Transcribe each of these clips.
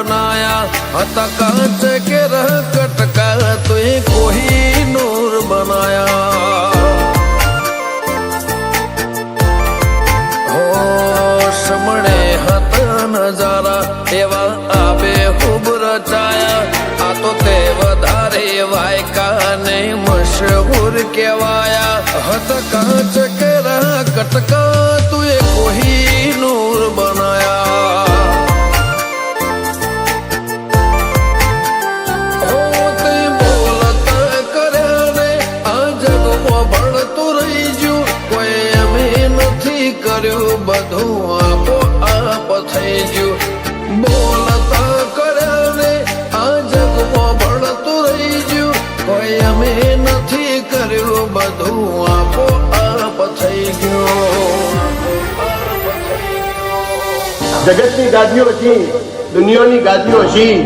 बनाया हता कांच के रह कटका तुए कोहिनूर बनाया हो समणे हत नजारा एवा आबे खूब रचाया आ तो ते वधारे वायका ने मशहूर केवाया हत कांच के रह कटका तुए कोहिनूर बनाया બધું આપો આપ થઈ ગયું બોલતા કર્યા ને આ જગમાં ભળતું રહી ગયું કોઈ અમે નથી કર્યું બધું આપો આપ થઈ ગયું જગતની ગાદીઓ છી દુનિયાની ગાદીઓ છી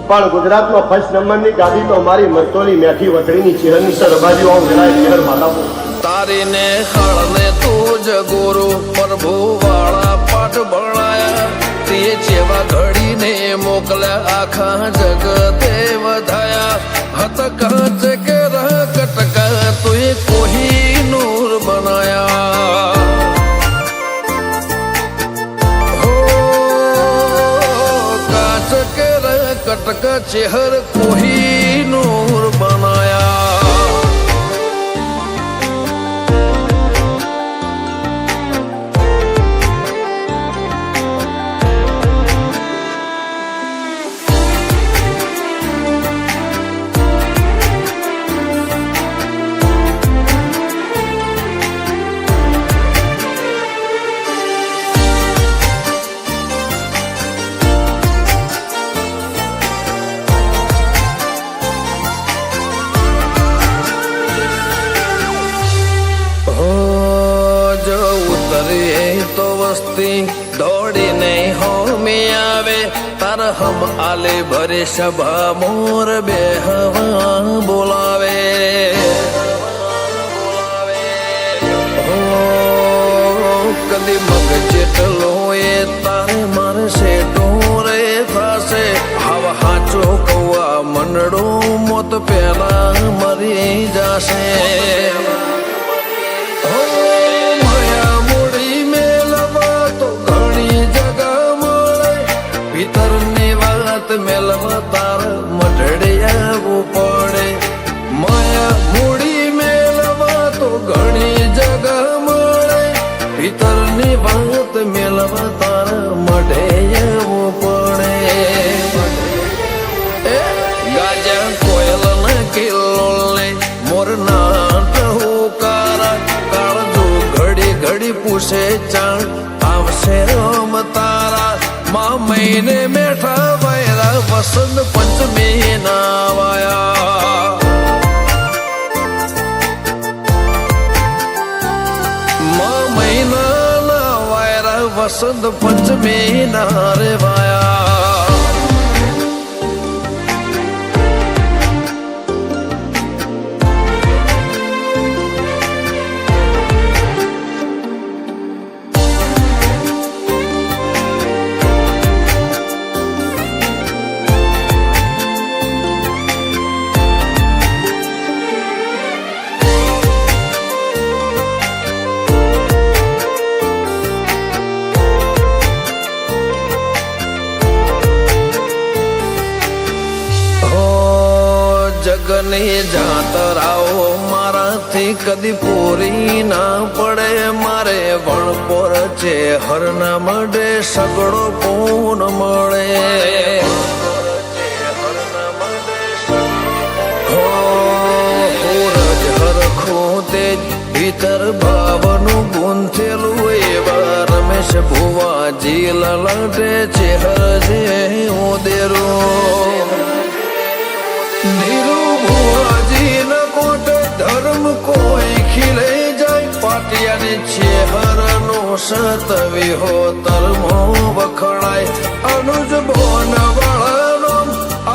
પણ ગુજરાતમાં ફર્સ્ટ નંબરની ગાદી તો અમારી મરતોલી મેઠી વટડીની ચિહરની સરબાજીઓ હું વિરાય ચહેર માલાવું તારી ને હળને તું જ ગુરુ પ્રભુ વાળા પાઠ ભણાયા તે જેવા ઘડીને મોકલ્યા આખા જગતે વધાયા હત કાંચ કે રહ કટકા તુએ કોહિનૂર બનાયા હો કાંચ કે રહ કટકા ચેહર કોહિનૂર બનાયા तो वस्ती दौड़ी नहीं हो में आवे तार हम आले भरे सभा मोर बेहवा बोलावे हो कदी मग जेटलो ये तारे मारे से डोरे थासे हवा हाचो कौआ मंडो मोत पेला मरी जासे મેલવા તાર મઢડે આવવું પડે માયા મૂડી મેલવા તો ઘણી જગા મળે ભીતરની વાત મેલવા તાર મઢે આવવું પડે ગાજા કોયલ ને કિલ્લોલ ને મોરના ટહુકારા કાળજો ઘડી ઘડી પૂછે ચાણ આવશે રમ તારા माँ महीने मेठा वायरा वसंत पंचमी नावाया माँ महीना ना वायरा वसंत पंचमी नारे वाया જગની જાતરાઓ મારાથી કદી પૂરી ના પડે મારે વણપોર છે હરના મડે સગડો પૂન મળે હો રજ હરખું તે ભીતર ભાવનું ગુંથેલું એવા રમેશ ભુવાજી લલટે છે હરજે ઉદેરું ધીરુ ભુવાજી ન કોટે ધર્મ કોઈ ખીલે જાય પાટિયાની છેહરનો સતવી હો તરમો વખણાય અનુજ ભોન વાળાનો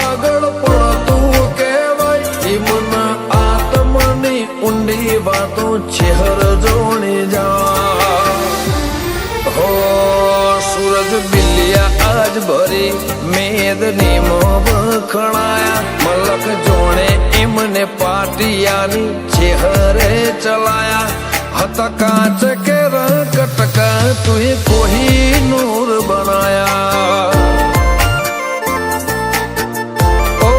આગળ પડતું કહેવાય હિમના આત્મની ઊંડી વાતો છેહર જોણી જા હો સૂરજ બિલિયા આજ ભરી મેદ નીમ વખણાયા મલક જોણે એમને પાટિયાની ચેહરે ચલાયા હતા કાચ કે કટકા તુએ કોઈ નૂર બનાયા ઓ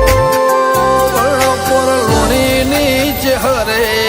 પર લોણીની ચેહરે